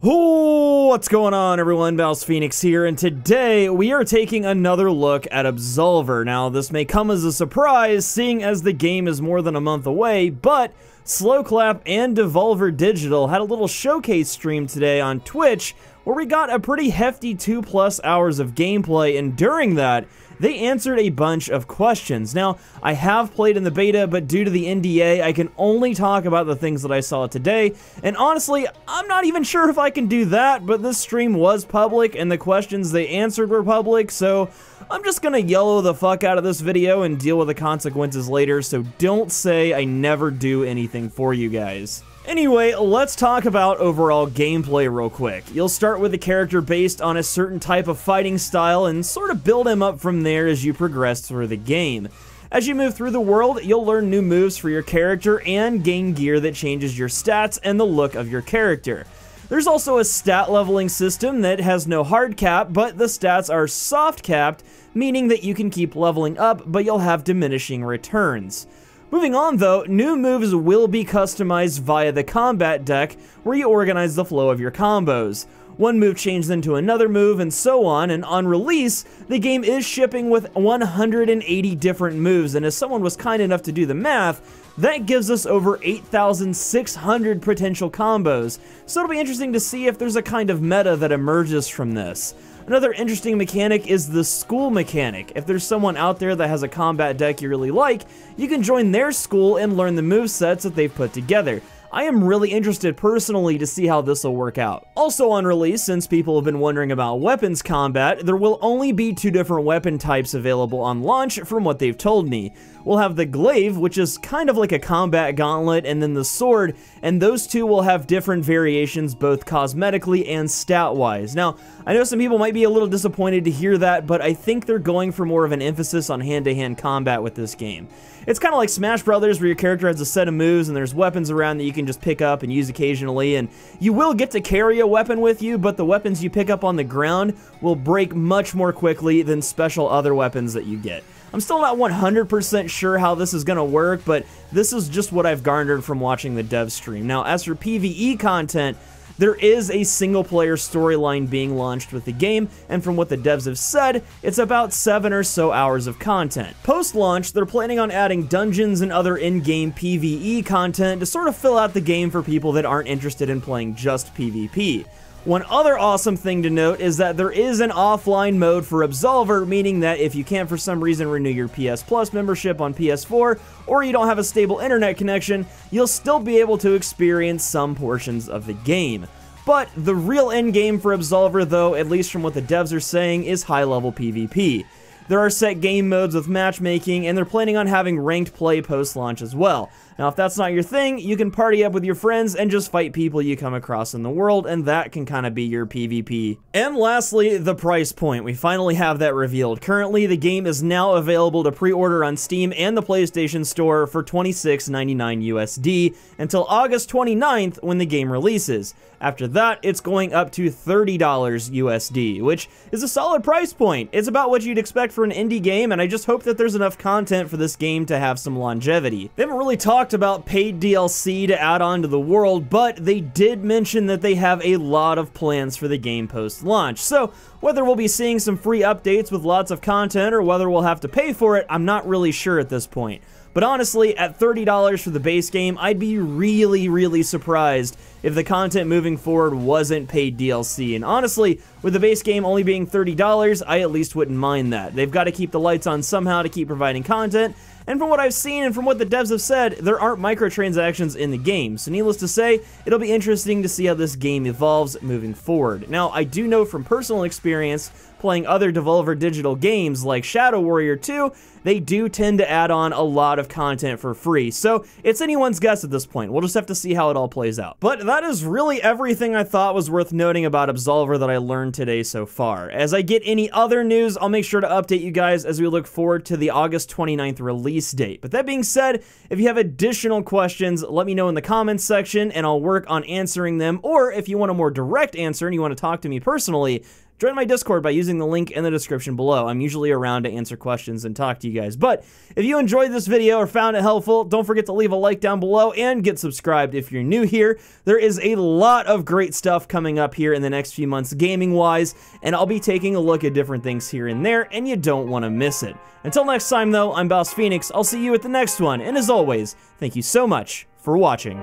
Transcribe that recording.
Oh, what's going on, everyone? BouseFeenux here, and today we are taking another look at Absolver. Now, this may come as a surprise, seeing as the game is more than a month away, but Slowclap and Devolver Digital had a little showcase stream today on Twitch where we got a pretty hefty 2+ hours of gameplay, and during that, they answered a bunch of questions. Now, I have played in the beta, but due to the NDA, I can only talk about the things that I saw today, and honestly, I'm not even sure if I can do that, but this stream was public, and the questions they answered were public, so I'm just gonna YOLO the fuck out of this video and deal with the consequences later, so don't say I never do anything for you guys. Anyway, let's talk about overall gameplay real quick. You'll start with a character based on a certain type of fighting style and sort of build him up from there as you progress through the game. As you move through the world, you'll learn new moves for your character and gain gear that changes your stats and the look of your character. There's also a stat leveling system that has no hard cap, but the stats are soft capped, meaning that you can keep leveling up, but you'll have diminishing returns. Moving on though, new moves will be customized via the combat deck, where you organize the flow of your combos. One move changes into another move and so on, and on release, the game is shipping with 180 different moves, and as someone was kind enough to do the math, that gives us over 8,600 potential combos, so it'll be interesting to see if there's a kind of meta that emerges from this. Another interesting mechanic is the school mechanic. If there's someone out there that has a combat deck you really like, you can join their school and learn the movesets that they've put together. I am really interested personally to see how this will work out. Also on release, since people have been wondering about weapons combat, there will only be 2 different weapon types available on launch from what they've told me. We'll have the glaive, which is kind of like a combat gauntlet, and then the sword, and those two will have different variations both cosmetically and stat-wise. Now, I know some people might be a little disappointed to hear that, but I think they're going for more of an emphasis on hand-to-hand combat with this game. It's kind of like Smash Brothers, where your character has a set of moves and there's weapons around that you can just pick up and use occasionally, and you will get to carry a weapon with you, but the weapons you pick up on the ground will break much more quickly than special other weapons that you get. I'm still not 100% sure how this is going to work, but this is just what I've garnered from watching the dev stream. Now, as for PvE content, there is a single-player storyline being launched with the game, and from what the devs have said, it's about 7 or so hours of content. Post-launch, they're planning on adding dungeons and other in-game PvE content to sort of fill out the game for people that aren't interested in playing just PvP. One other awesome thing to note is that there is an offline mode for Absolver, meaning that if you can't for some reason renew your PS Plus membership on PS4, or you don't have a stable internet connection, you'll still be able to experience some portions of the game. But the real endgame for Absolver, though, at least from what the devs are saying, is high-level PvP. There are set game modes with matchmaking, and they're planning on having ranked play post-launch as well. Now, if that's not your thing, you can party up with your friends and just fight people you come across in the world, and that can kind of be your PvP. And lastly, the price point. We finally have that revealed. Currently, the game is now available to pre-order on Steam and the PlayStation Store for $26.99 USD until August 29th when the game releases. After that, it's going up to $30 USD, which is a solid price point. It's about what you'd expect for an indie game, and I just hope that there's enough content for this game to have some longevity. They haven't really talked about paid DLC to add on to the world, but they did mention that they have a lot of plans for the game post-launch. So whether we'll be seeing some free updates with lots of content or whether we'll have to pay for it, I'm not really sure at this point. But honestly, at $30 for the base game, I'd be really surprised if the content moving forward wasn't paid DLC. And honestly, with the base game only being $30, I at least wouldn't mind that. They've got to keep the lights on somehow to keep providing content, and from what I've seen and from what the devs have said, there aren't microtransactions in the game. So needless to say, it'll be interesting to see how this game evolves moving forward. Now, I do know from personal experience, playing other Devolver Digital games like Shadow Warrior 2, they do tend to add on a lot of content for free. So it's anyone's guess at this point. We'll just have to see how it all plays out. But that is really everything I thought was worth noting about Absolver that I learned today so far. As I get any other news, I'll make sure to update you guys as we look forward to the August 29th release date. But that being said, if you have additional questions, let me know in the comments section and I'll work on answering them. Or if you want a more direct answer and you want to talk to me personally, join my Discord by using the link in the description below. I'm usually around to answer questions and talk to you guys. But if you enjoyed this video or found it helpful, don't forget to leave a like down below and get subscribed if you're new here. There is a lot of great stuff coming up here in the next few months gaming-wise, and I'll be taking a look at different things here and there, and you don't want to miss it. Until next time, though, I'm BouseFeenux. I'll see you at the next one, and as always, thank you so much for watching.